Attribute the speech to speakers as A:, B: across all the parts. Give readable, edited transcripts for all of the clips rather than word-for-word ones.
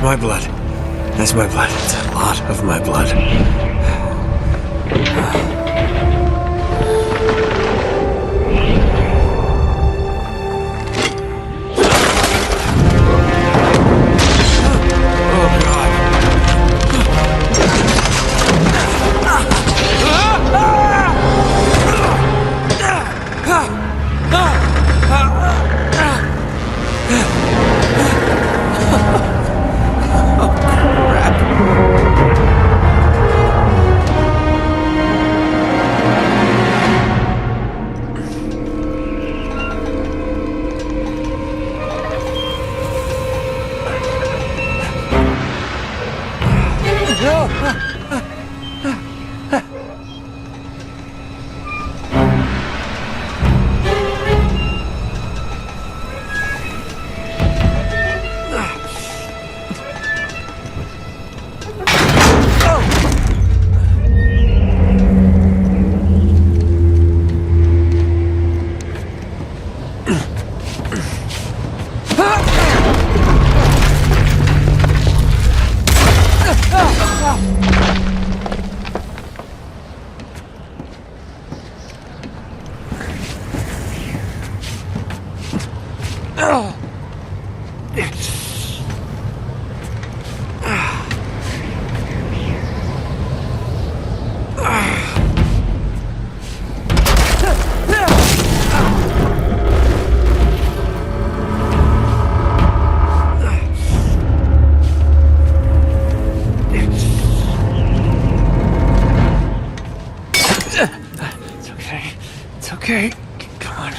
A: my blood. That's my blood. It's a lot of my blood. It's okay. Come on.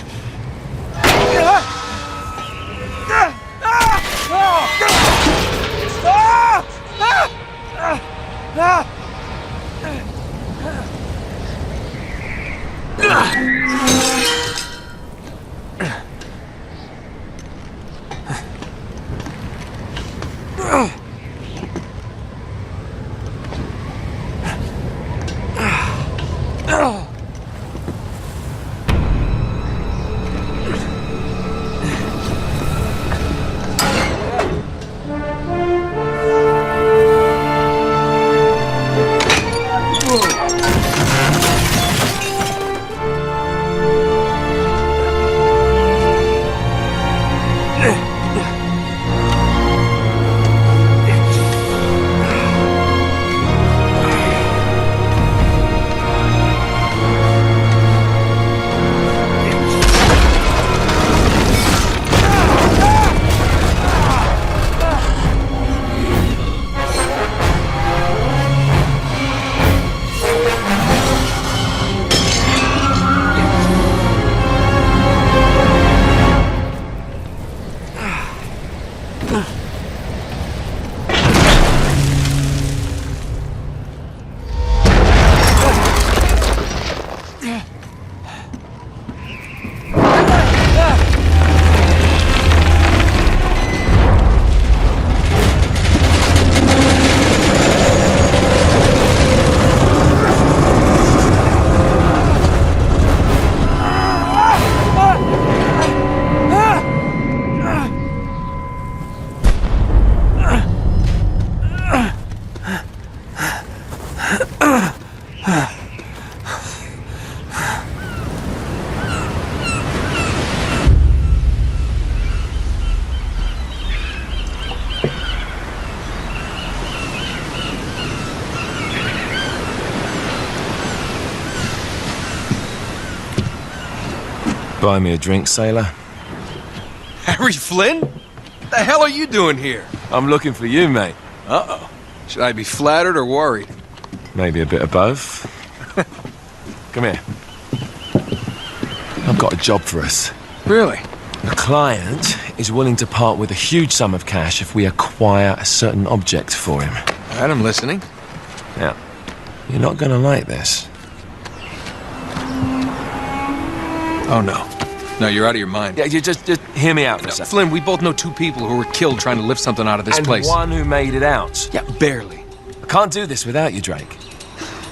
B: Buy me a drink, sailor?
C: Harry Flynn? What the hell are you doing here?
B: I'm looking for you, mate.
C: Uh-oh. Should I be flattered or worried?
B: Maybe a bit of both. Come here. I've got a job for us.
C: Really?
B: The client is willing to part with a huge sum of cash if we acquire a certain object for him.
C: All right, I'm listening.
B: Now, you're not gonna like this.
C: Oh, no. No, you're out of your mind.
B: Yeah, you just hear me out for a
C: No,
B: second.
C: Flynn, we both know two people who were killed trying to lift something out of this place.
B: And one who made it out.
C: Yeah, barely.
B: I can't do this without you, Drake.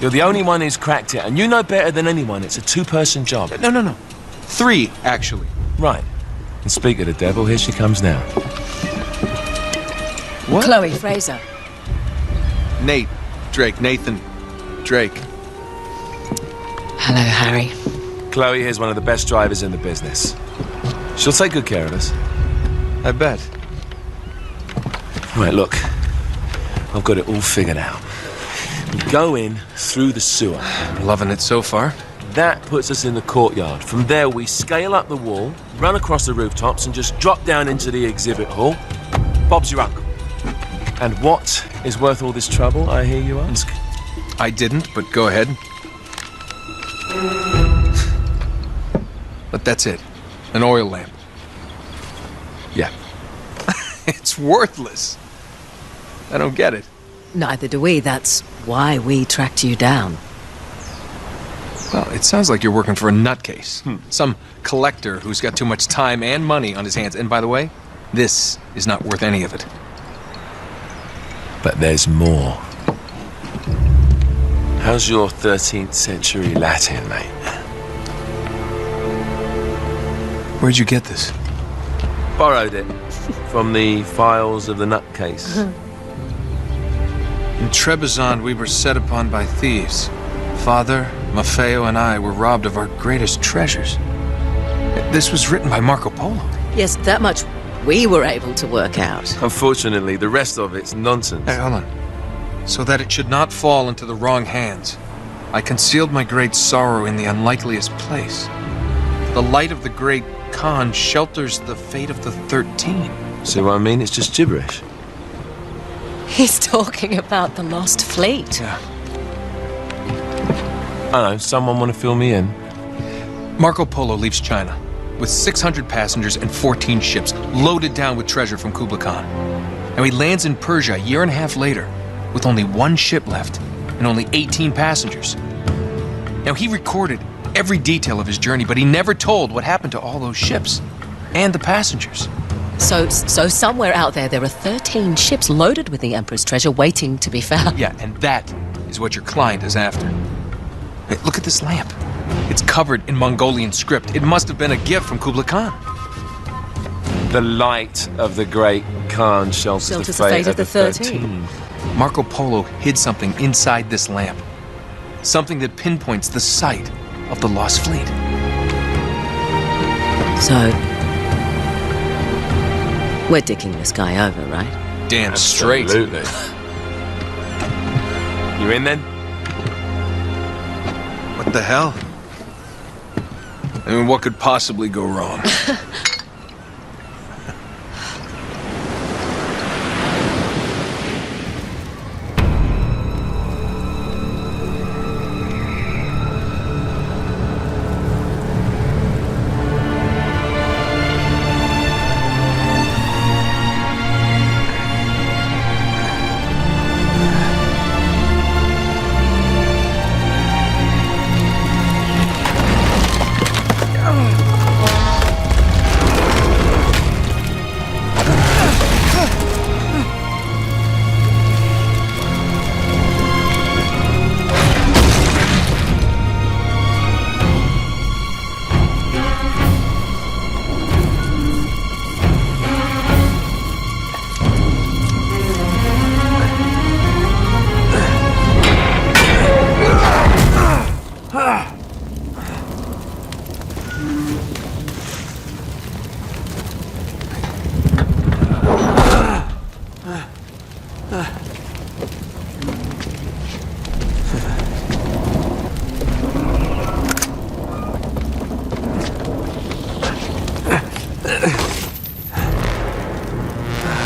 B: You're the only one who's cracked it, and you know better than anyone it's a two-person job.
C: No. 3, actually.
B: Right. And speak of the devil, here she comes now.
C: What?
D: Chloe Fraser.
C: Nate. Drake. Nathan. Drake.
D: Hello, Harry.
B: Chloe here's one of the best drivers in the business. She'll take good care of us.
C: I bet.
B: Right, look. I've got it all figured out. We go in through the sewer.
C: Loving it so far.
B: That puts us in the courtyard. From there, we scale up the wall, run across the rooftops, and just drop down into the exhibit hall. Bob's your uncle. And what is worth all this trouble, I hear you ask?
C: I didn't, but go ahead. But that's it. An oil lamp.
B: Yeah.
C: It's worthless. I don't get it.
D: Neither do we. That's why we tracked you down.
C: Well, it sounds like you're working for a nutcase. Some collector who's got too much time and money on his hands. And by the way, this is not worth any of it.
B: But there's more. How's your 13th century Latin, mate?
C: Where'd you get this?
B: Borrowed it from the files of the nutcase.
C: In Trebizond, we were set upon by thieves. Father, Maffeo, and I were robbed of our greatest treasures. This was written by Marco Polo.
D: Yes, that much we were able to work out.
B: Unfortunately, the rest of it's nonsense.
C: Hey, hold on. So that it should not fall into the wrong hands, I concealed my great sorrow in the unlikeliest place. The light of the great Khan shelters the fate of the 13.
B: See what I mean? It's just gibberish.
D: He's talking about the lost fleet.
C: Yeah.
B: I don't know, someone want to fill me in?
C: Marco Polo leaves China with 600 passengers and 14 ships loaded down with treasure from Kublai Khan. And he lands in Persia a year and a half later with only one ship left and only 18 passengers. Now, he recorded every detail of his journey, but he never told what happened to all those ships and the passengers.
D: So somewhere out there are 13 ships loaded with the Emperor's treasure waiting to be found.
C: Yeah, and that is what your client is after. Hey, look at this lamp. It's covered in Mongolian script. It must have been a gift from Kublai Khan.
B: The light of the great Khan shelters the fate of the 13.
C: Marco Polo hid something inside this lamp. Something that pinpoints the site of the lost fleet.
D: So, we're dicking this guy over, right?
C: Damn straight.
B: Absolutely. You in then?
C: What the hell? I mean, what could possibly go wrong?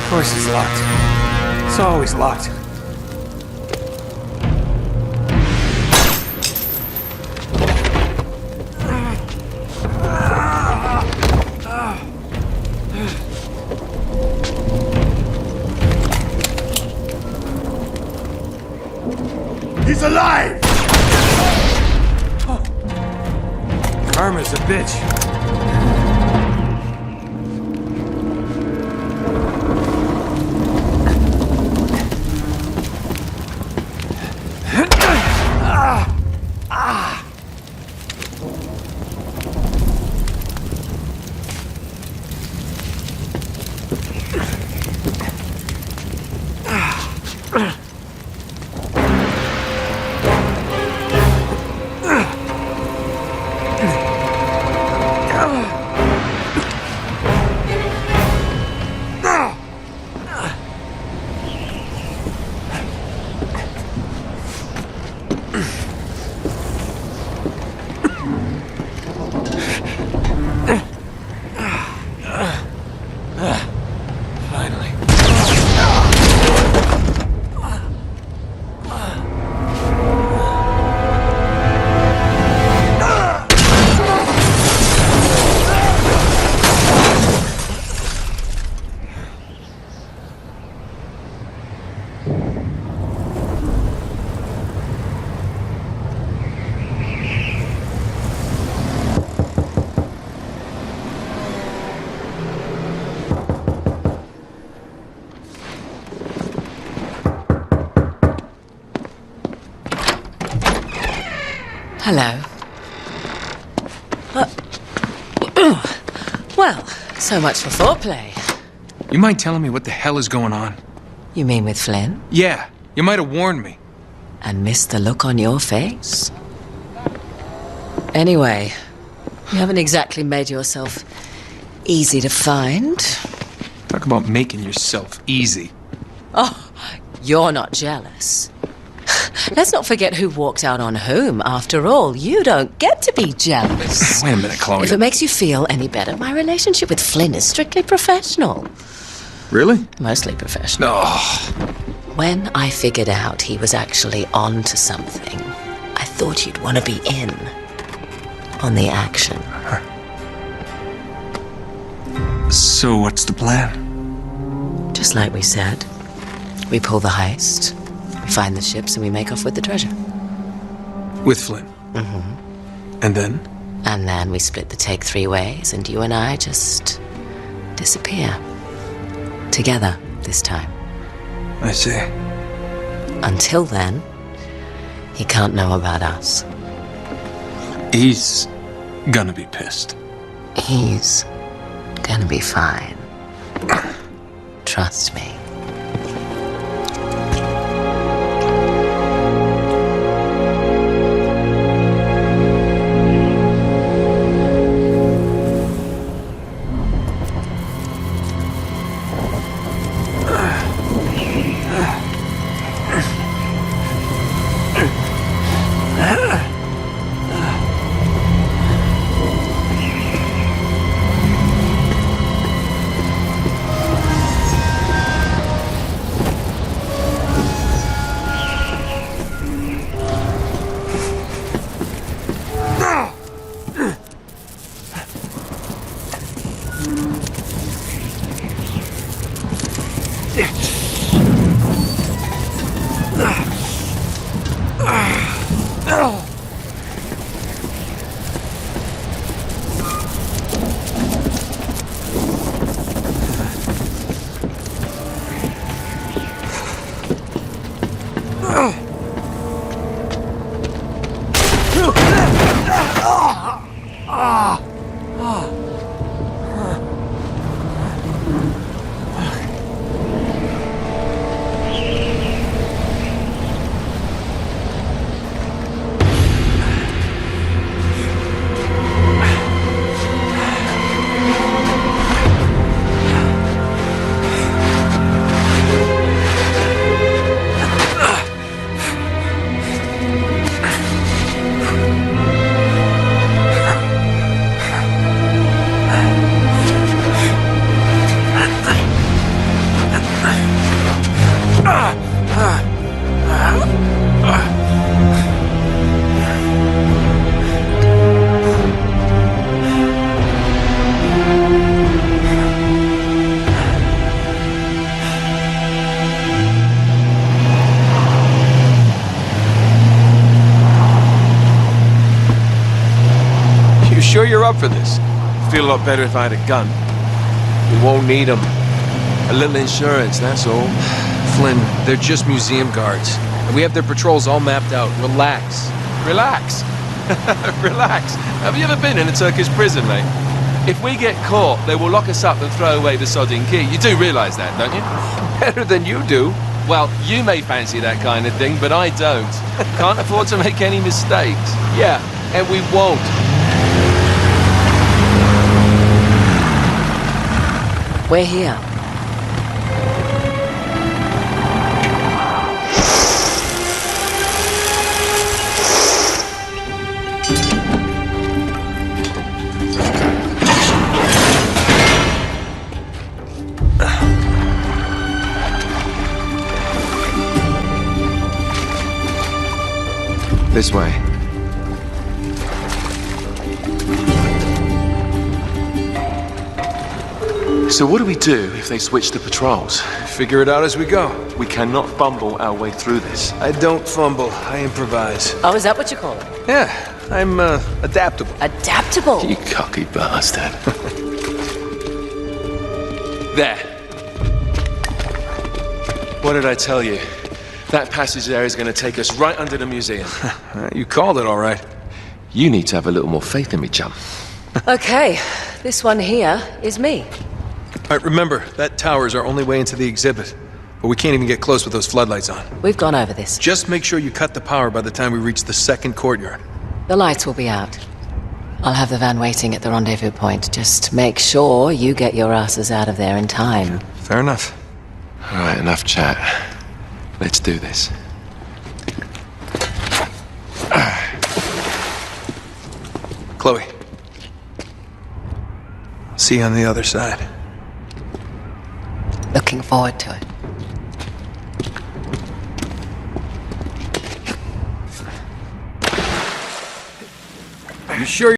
A: Of course it's locked. It's always locked. He's alive! Oh. Karma's a bitch.
D: Hello. Well, so much for foreplay.
C: You mind telling me what the hell is going on?
D: You mean with Flynn?
C: Yeah, you might have warned me.
D: And missed the look on your face? Anyway, you haven't exactly made yourself easy to find.
C: Talk about making yourself easy.
D: Oh, you're not jealous. Let's not forget who walked out on whom. After all, you don't get to be jealous.
C: Wait a minute, Chloe.
D: If it makes you feel any better, my relationship with Flynn is strictly professional.
C: Really?
D: Mostly professional.
C: Oh.
D: When I figured out he was actually on to something, I thought you'd want to be in on the action.
C: So what's the plan?
D: Just like we said, we pull the heist, we find the ships, and we make off with the treasure.
C: With Flynn?
D: Mm-hmm.
C: And then?
D: And then we split the take 3 ways, and you and I just disappear. Together, this time.
C: I see.
D: Until then, he can't know about us.
C: He's gonna be pissed.
D: He's gonna be fine. Trust me.
C: Sure you're up for this?
B: Feel a lot better if I had a gun. We won't need them. A little insurance, that's all.
C: Flynn, they're just museum guards. And we have their patrols all mapped out. Relax.
B: Relax. Relax. Have you ever been in a Turkish prison, mate? If we get caught, they will lock us up and throw away the sodding key. You do realise that, don't you?
C: Better than you do.
B: Well, you may fancy that kind of thing, but I don't. Can't afford to make any mistakes.
C: Yeah, and we won't.
D: We're here.
B: This way. So what do we do if they switch the patrols?
C: Figure it out as we go.
B: We cannot fumble our way through this.
C: I don't fumble, I improvise.
D: Oh, is that what you call it?
C: Yeah, I'm adaptable.
D: Adaptable.
B: You cocky bastard. There. What did I tell you? That passage there is going to take us right under the museum.
C: You called it all right.
B: You need to have a little more faith in me, chum.
D: Okay, this one here is me.
C: All right, remember, that tower is our only way into the exhibit. But we can't even get close with those floodlights on.
D: We've gone over this.
C: Just make sure you cut the power by the time we reach the second courtyard.
D: The lights will be out. I'll have the van waiting at the rendezvous point. Just make sure you get your asses out of there in time.
C: Fair enough.
B: All right, enough chat. Let's do this.
C: Chloe. See you on the other side.
D: Looking forward to it.
C: You sure